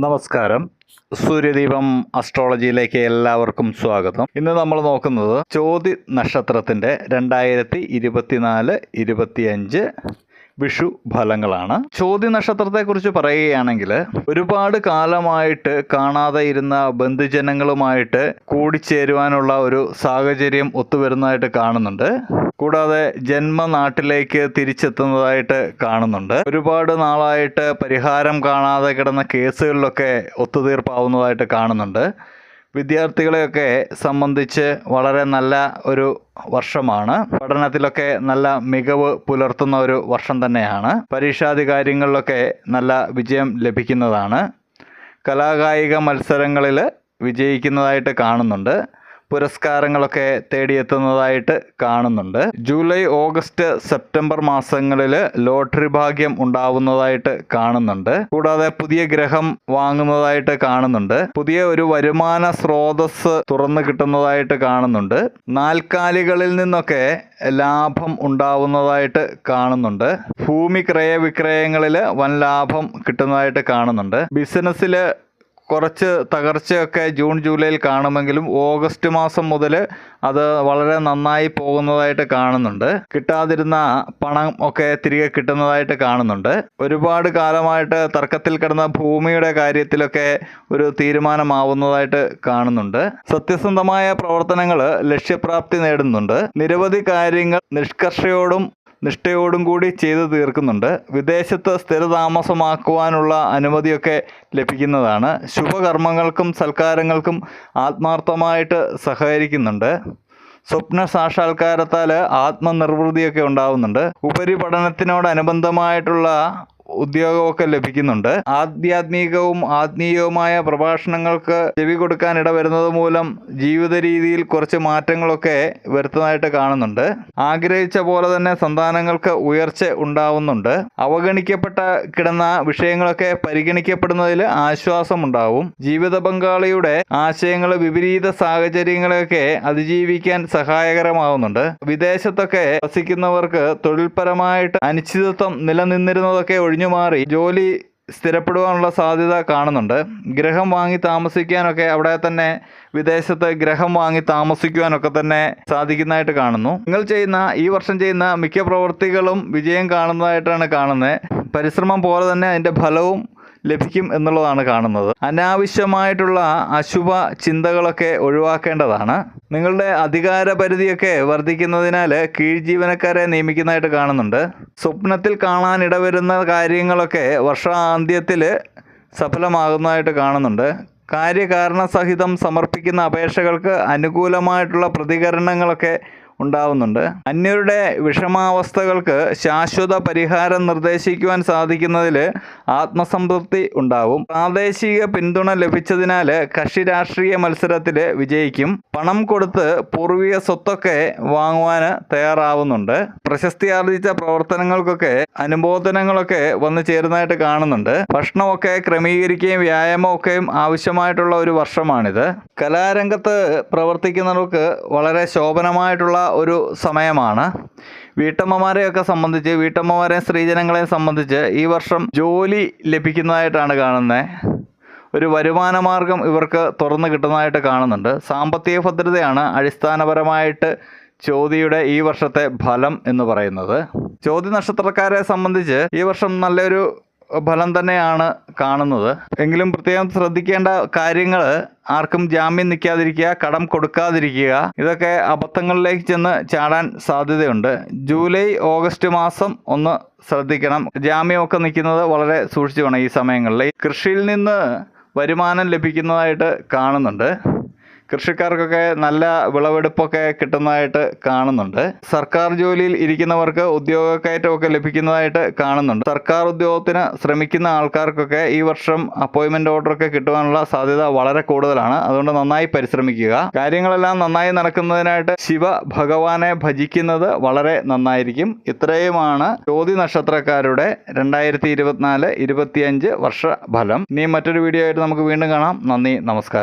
നമസ്കാരം. സൂര്യദീപം അസ്ട്രോളജിയിലേക്ക് എല്ലാവർക്കും സ്വാഗതം. ഇന്ന് നമ്മൾ നോക്കുന്നത് ചോതി നക്ഷത്രത്തിൻ്റെ 2024-25 വിഷു ഫലങ്ങളാണ്. ചോതി നക്ഷത്രത്തെക്കുറിച്ച് പറയുകയാണെങ്കിൽ ഒരുപാട് കാലമായിട്ട് കാണാതെ ഇരുന്ന ബന്ധുജനങ്ങളുമായിട്ട് കൂടിച്ചേരുവാനുള്ള ഒരു സാഹചര്യം ഒത്തുവരുന്നതായിട്ട് കാണുന്നുണ്ട്. കൂടാതെ ജന്മനാട്ടിലേക്ക് തിരിച്ചെത്തുന്നതായിട്ട് കാണുന്നുണ്ട്. ഒരുപാട് നാളായിട്ട് പരിഹാരം കാണാതെ കിടന്ന കേസുകളിലൊക്കെ ഒത്തുതീർപ്പാവുന്നതായിട്ട് കാണുന്നുണ്ട്. വിദ്യാർത്ഥികളെയൊക്കെ സംബന്ധിച്ച് വളരെ നല്ല ഒരു വർഷമാണ്. പഠനത്തിലൊക്കെ നല്ല മികവ് പുലർത്തുന്ന ഒരു വർഷം തന്നെയാണ്. പരീക്ഷാദി കാര്യങ്ങളിലൊക്കെ നല്ല വിജയം ലഭിക്കുന്നതാണ്. കലാകായിക മത്സരങ്ങളിൽ വിജയിക്കുന്നതായിട്ട് കാണുന്നുണ്ട്. പുരസ്കാരങ്ങളൊക്കെ തേടിയെത്തുന്നതായിട്ട് കാണുന്നുണ്ട്. ജൂലൈ, ഓഗസ്റ്റ്, സെപ്റ്റംബർ മാസങ്ങളിൽ ലോട്ടറി ഭാഗ്യം ഉണ്ടാവുന്നതായിട്ട് കാണുന്നുണ്ട്. കൂടാതെ പുതിയ ഗ്രഹം വാങ്ങുന്നതായിട്ട് കാണുന്നുണ്ട്. പുതിയ ഒരു വരുമാന സ്രോതസ് തുറന്നു കിട്ടുന്നതായിട്ട് കാണുന്നുണ്ട്. നാൽക്കാലികളിൽ നിന്നൊക്കെ ലാഭം ഉണ്ടാവുന്നതായിട്ട് കാണുന്നുണ്ട്. ഭൂമി ക്രയവിക്രയങ്ങളിൽ വൻ ലാഭം കിട്ടുന്നതായിട്ട് കാണുന്നുണ്ട്. ബിസിനസ്സിൽ കുറച്ച് തകർച്ചയൊക്കെ ജൂൺ ജൂലൈയിൽ കാണുമെങ്കിലും ഓഗസ്റ്റ് മാസം മുതൽ അത് വളരെ നന്നായി പോകുന്നതായിട്ട് കാണുന്നുണ്ട്. കിട്ടാതിരുന്ന പണം ഒക്കെ തിരികെ കിട്ടുന്നതായിട്ട് കാണുന്നുണ്ട്. ഒരുപാട് കാലമായിട്ട് തർക്കത്തിൽ കിടന്ന ഭൂമിയുടെ കാര്യത്തിലൊക്കെ ഒരു തീരുമാനമാവുന്നതായിട്ട് കാണുന്നുണ്ട്. സത്യസന്ധമായ പ്രവർത്തനങ്ങൾ ലക്ഷ്യപ്രാപ്തി നേടുന്നുണ്ട്. നിരവധി കാര്യങ്ങൾ നിഷ്കർഷയോടും നിഷ്ഠയോടും കൂടി ചെയ്തു തീർക്കുന്നുണ്ട്. വിദേശത്ത് സ്ഥിരതാമസമാക്കുവാനുള്ള അനുമതിയൊക്കെ ലഭിക്കുന്നതാണ്. ശുഭകർമ്മങ്ങൾക്കും സൽക്കാരങ്ങൾക്കും ആത്മാർത്ഥമായിട്ട് സഹകരിക്കുന്നുണ്ട്. സ്വപ്ന സാക്ഷാത്കാരത്താൽ ആത്മനിർവൃതിയൊക്കെ ഉണ്ടാവുന്നുണ്ട്. ഉപരിപഠനത്തിനോടനുബന്ധമായിട്ടുള്ള ഉദ്യോഗമൊക്കെ ലഭിക്കുന്നുണ്ട്. ആധ്യാത്മികവും ആത്മീയവുമായ പ്രഭാഷണങ്ങൾക്ക് ചെവി കൊടുക്കാൻ ഇടവരുന്നത് മൂലം ജീവിത രീതിയിൽ കുറച്ച് മാറ്റങ്ങളൊക്കെ വരുത്തുന്നതായിട്ട് കാണുന്നുണ്ട്. ആഗ്രഹിച്ച പോലെ തന്നെ സന്താനങ്ങൾക്ക് ഉയർച്ച ഉണ്ടാവുന്നുണ്ട്. അവഗണിക്കപ്പെട്ട കിടന്ന വിഷയങ്ങളൊക്കെ പരിഗണിക്കപ്പെടുന്നതിൽ ആശ്വാസമുണ്ടാവും. ജീവിത പങ്കാളിയുടെ ആശയങ്ങൾ വിപരീത സാഹചര്യങ്ങളെയൊക്കെ അതിജീവിക്കാൻ സഹായകരമാവുന്നുണ്ട്. വിദേശത്തൊക്കെ വസിക്കുന്നവർക്ക് തൊഴിൽപരമായിട്ട് അനിശ്ചിതത്വം നിലനിന്നിരുന്നതൊക്കെ ഒഴിഞ്ഞുമാറി ജോലി സ്ഥിരപ്പെടുവാനുള്ള സാധ്യത കാണുന്നുണ്ട്. ഗ്രഹം വാങ്ങി താമസിക്കാനൊക്കെ അവിടെ തന്നെ വിദേശത്ത് ഗ്രഹം വാങ്ങി താമസിക്കുവാനൊക്കെ തന്നെ സാധിക്കുന്നതായിട്ട് കാണുന്നു. ഈ വർഷം ചെയ്യുന്ന മിക്ക പ്രവൃത്തികളും വിജയം കാണുന്നതായിട്ടാണ് കാണുന്നത്. പരിശ്രമം പോലെ തന്നെ അതിൻ്റെ ഫലവും ലഭിക്കും എന്നുള്ളതാണ് കാണുന്നത്. അനാവശ്യമായിട്ടുള്ള അശുഭ ചിന്തകളൊക്കെ ഒഴിവാക്കേണ്ടതാണ്. നിങ്ങളുടെ അധികാര പരിധിയൊക്കെ വർദ്ധിക്കുന്നതിനാൽ കീഴ് ജീവനക്കാരെ നിയമിക്കുന്നതായിട്ട് കാണുന്നുണ്ട്. സ്വപ്നത്തിൽ കാണാനിടവരുന്ന കാര്യങ്ങളൊക്കെ വർഷാന്ത്യത്തിൽ സഫലമാകുന്നതായിട്ട് കാണുന്നുണ്ട്. കാര്യകാരണസഹിതം സമർപ്പിക്കുന്ന അപേക്ഷകൾക്ക് അനുകൂലമായിട്ടുള്ള പ്രതികരണങ്ങളൊക്കെ ഉണ്ടാവുന്നുണ്ട്. അന്യരുടെ വിഷമാവസ്ഥകൾക്ക് ശാശ്വത പരിഹാരം നിർദ്ദേശിക്കുവാൻ സാധിക്കുന്നതിൽ ആത്മസംതൃപ്തി ഉണ്ടാവും. പ്രാദേശിക പിന്തുണ ലഭിച്ചതിനാൽ കക്ഷി രാഷ്ട്രീയ മത്സരത്തിൽ വിജയിക്കും. പണം കൊടുത്ത് പൂർവിക സ്വത്തൊക്കെ വാങ്ങുവാൻ തയ്യാറാവുന്നുണ്ട്. പ്രശസ്തി ആർജിച്ച പ്രവർത്തനങ്ങൾക്കൊക്കെ അനുമോദനങ്ങളൊക്കെ വന്നു ചേരുന്നതായിട്ട് കാണുന്നുണ്ട്. ഭക്ഷണമൊക്കെ ക്രമീകരിക്കുകയും വ്യായാമമൊക്കെയും ആവശ്യമായിട്ടുള്ള ഒരു വർഷമാണിത്. കലാരംഗത്ത് പ്രവർത്തിക്കുന്നവർക്ക് വളരെ ശോഭനമായിട്ടുള്ള ഒരു സമയമാണ്. വീട്ടമ്മമാരെയൊക്കെ സംബന്ധിച്ച്, വീട്ടമ്മമാരെയും സ്ത്രീജനങ്ങളെയും സംബന്ധിച്ച് ഈ വർഷം ജോലി ലഭിക്കുന്നതായിട്ടാണ് കാണുന്നത്. ഒരു വരുമാന മാർഗം ഇവർക്ക് തുറന്നു കിട്ടുന്നതായിട്ട് കാണുന്നുണ്ട്. സാമ്പത്തിക ഭദ്രതയാണ് അടിസ്ഥാനപരമായിട്ട് ചോതിയുടെ ഈ വർഷത്തെ ഫലം എന്ന് പറയുന്നത്. ചോതി നക്ഷത്രക്കാരെ സംബന്ധിച്ച് ഈ വർഷം നല്ലൊരു ഫലം തന്നെയാണ് കാണുന്നത്. എങ്കിലും പ്രത്യേകം ശ്രദ്ധിക്കേണ്ട കാര്യങ്ങൾ ആർക്കും ജാമ്യം നിൽക്കാതിരിക്കുക, കടം കൊടുക്കാതിരിക്കുക. ഇതൊക്കെ അബദ്ധങ്ങളിലേക്ക് ചെന്ന് ചാടാൻ സാധ്യതയുണ്ട്. ജൂലൈ, ഓഗസ്റ്റ് മാസം ഒന്ന് ശ്രദ്ധിക്കണം. ജാമ്യമൊക്കെ നിൽക്കുന്നത് വളരെ സൂക്ഷിച്ചു വേണം ഈ സമയങ്ങളിൽ. കൃഷിയിൽ നിന്ന് വരുമാനം ലഭിക്കുന്നതായിട്ട് കാണുന്നുണ്ട്. കൃഷിക്കാർക്കൊക്കെ നല്ല വിളവെടുപ്പൊക്കെ കിട്ടുന്നതായിട്ട് കാണുന്നുണ്ട്. സർക്കാർ ജോലിയിൽ ഇരിക്കുന്നവർക്ക് ഉദ്യോഗക്കയറ്റമൊക്കെ ലഭിക്കുന്നതായിട്ട് കാണുന്നുണ്ട്. സർക്കാർ ഉദ്യോഗത്തിന് ശ്രമിക്കുന്ന ആൾക്കാർക്കൊക്കെ ഈ വർഷം അപ്പോയിൻമെൻ്റ് ഓർഡറൊക്കെ കിട്ടുവാനുള്ള സാധ്യത വളരെ കൂടുതലാണ്. അതുകൊണ്ട് നന്നായി പരിശ്രമിക്കുക. കാര്യങ്ങളെല്ലാം നന്നായി നടക്കുന്നതിനായിട്ട് ശിവ ഭഗവാനെ ഭജിക്കുന്നത് വളരെ നന്നായിരിക്കും. ഇത്രയുമാണ് ചോതി നക്ഷത്രക്കാരുടെ 2024-25 വർഷ ഫലം. ഇനി മറ്റൊരു വീഡിയോ ആയിട്ട് നമുക്ക് വീണ്ടും കാണാം. നന്ദി, നമസ്കാരം.